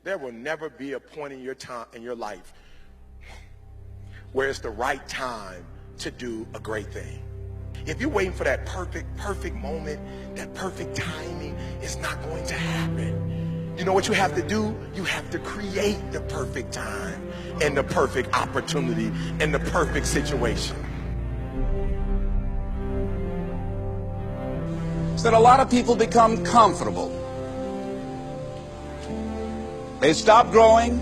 There will never be a point in your life where it's the right time to do a great thing. If you're waiting for that perfect moment, that perfect timing, it's not going to happen. You know what you have to do? You have to create the perfect time and the perfect opportunity and the perfect situation. So that a lot of people become comfortable. They stop growing.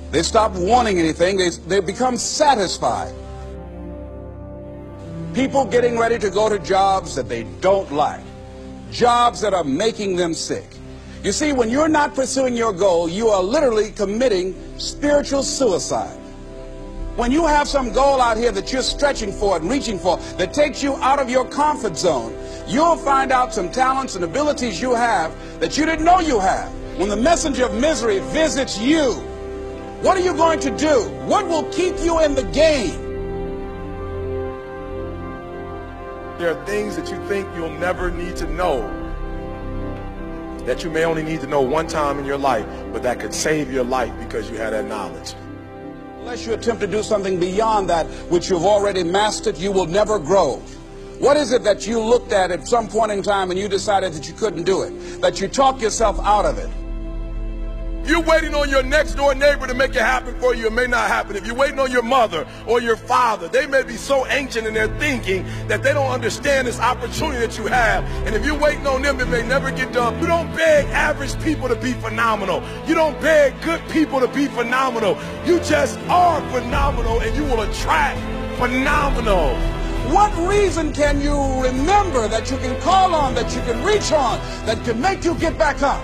They stop wanting anything. They become satisfied. People getting ready to go to jobs that they don't like. Jobs that are making them sick. You see, when you're not pursuing your goal, you are literally committing spiritual suicide. When you have some goal out here that you're stretching for and reaching for that takes you out of your comfort zone, you'll find out some talents and abilities you have that you didn't know you have. When the messenger of misery visits you, what are you going to do? What will keep you in the game? There are things that you think you'll never need to know, that you may only need to know one time in your life, but that could save your life because you had that knowledge. Unless you attempt to do something beyond that which you've already mastered, you will never grow. What is it that you looked at some point in time and you decided that you couldn't do it, that you talked yourself out of it? You're waiting on your next door neighbor to make it happen for you. It may not happen. If you're waiting on your mother or your father, they may be so ancient in their thinking that they don't understand this opportunity that you have. And if you're waiting on them, it may never get done. You don't beg average people to be phenomenal. You don't beg good people to be phenomenal. You just are phenomenal, and you will attract phenomenal. What reason can you remember that you can call on, that you can reach on, that can make you get back up?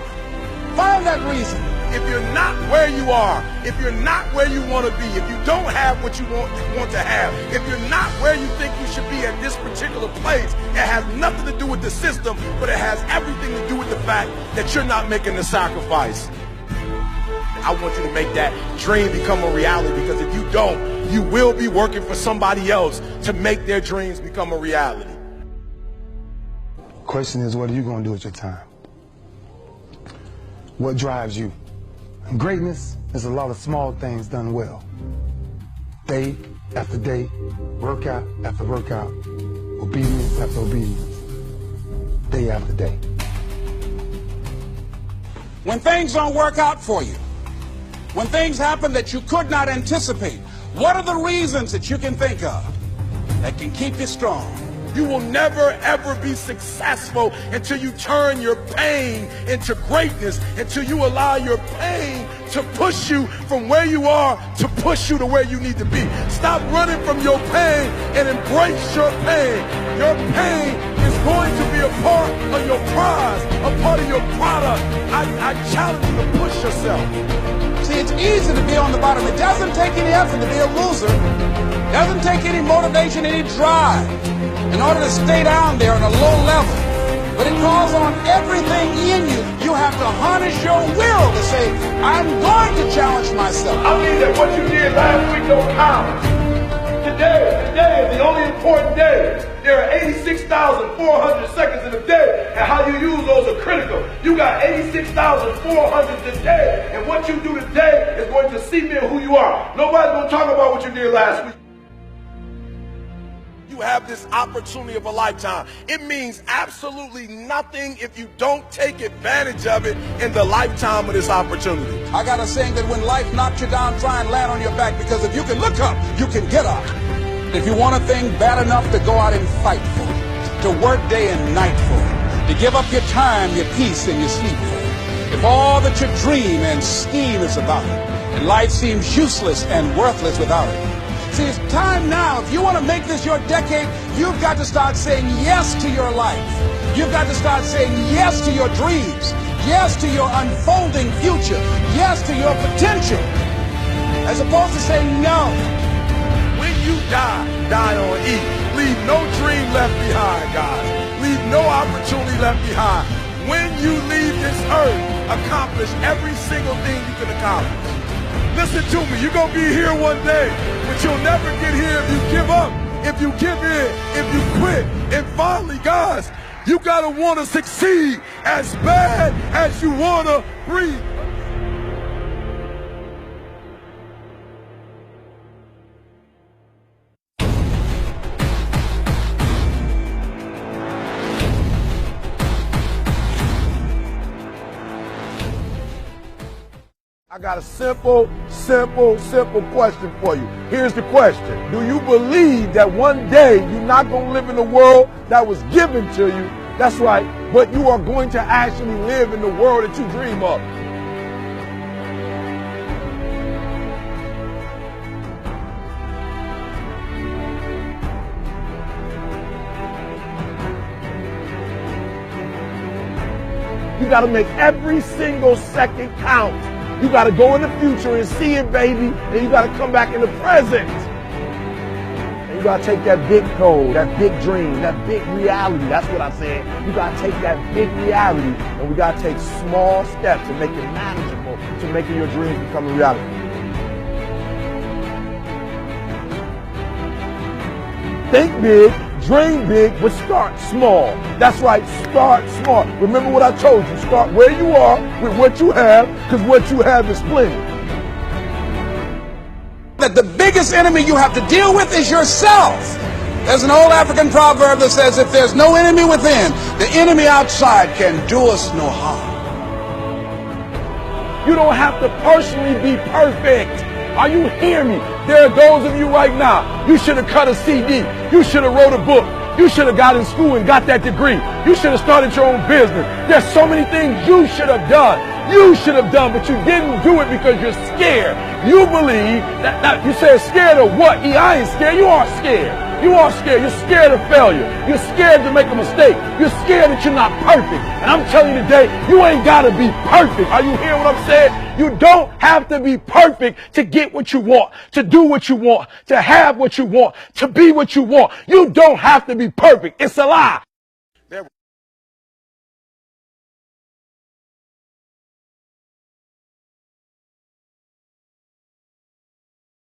Find that reason. If you're not where you are, if you're not where you want to be, if you don't have what you want to have, if you're not where you think you should be at this particular place, it has nothing to do with the system, but it has everything to do with the fact that you're not making the sacrifice. I want you to make that dream become a reality, because if you don't, you will be working for somebody else to make their dreams become a reality. Question is, what are you going to do with your time? What drives you? And greatness is a lot of small things done well. Day after day, workout after workout, obedience after obedience, day after day. When things don't work out for you, when things happen that you could not anticipate, what are the reasons that you can think of that can keep you strong? You will never, ever be successful until you turn your pain into greatness, until you allow your pain to push you from where you are to push you to where you need to be. Stop running from your pain and embrace your pain. Your pain is going to be a part of your prize, a part of your product. I challenge you to push yourself. See, it's easy to be on the bottom. It doesn't take any effort to be a loser. It doesn't take any motivation, any drive in order to stay down there on a low level. But it calls on everything in you. You have to harness your will to say, I'm going to challenge myself. I mean that what you did last week don't count. Today is the only important day. There are 86,400 seconds in a day, and how you use those are critical. You got 86,400 today, and what you do today is going to cement who you are. Nobody's going to talk about what you did last week. You have this opportunity of a lifetime. It means absolutely nothing if you don't take advantage of it in the lifetime of this opportunity. I got a saying that when life knocks you down, try and land on your back, because if you can look up, you can get up. If you want a thing bad enough to go out and fight for it, to work day and night for it, to give up your time, your peace, and your sleep for it, if all that you dream and scheme is about it, and life seems useless and worthless without it, see, it's time now. If you want to make this your decade, you've got to start saying yes to your life. You've got to start saying yes to your dreams, yes to your unfolding future, yes to your potential, as opposed to saying no. When you die on E. Leave no dream left behind, guys. Leave no opportunity left behind. When you leave this earth, accomplish every single thing you can accomplish. Listen to me, you're going to be here one day, but you'll never get here if you give up, if you give in, if you quit. And finally, guys, you got to want to succeed as bad as you want to breathe. I got a simple question for you. Here's the question. Do you believe that one day you're not going to live in the world that was given to you? That's right. But you are going to actually live in the world that you dream of. You got to make every single second count. You got to go in the future and see it, baby. And you got to come back in the present. And you got to take that big goal, that big dream, that big reality. That's what I'm saying. You got to take that big reality, and we got to take small steps to make it manageable, to making your dreams become a reality. Think big, dream big, but start small. That's right, start small. Remember what I told you. Start where you are with what you have, because what you have is plenty. That the biggest enemy you have to deal with is yourself. There's an old African proverb that says, if there's no enemy within, the enemy outside can do us no harm. You don't have to personally be perfect. Are you hearing me? There are those of you right now, you should have cut a CD. You should have wrote a book. You should have got in school and got that degree. You should have started your own business. There's so many things you should have done. You should have done, but you didn't do it because you're scared. You believe that you said scared of what? I ain't scared. You are scared. You are scared. You're scared of failure. You're scared to make a mistake. You're scared that you're not perfect. And I'm telling you today, you ain't got to be perfect. Are you hearing what I'm saying? You don't have to be perfect to get what you want, to do what you want, to have what you want, to be what you want. You don't have to be perfect. It's a lie.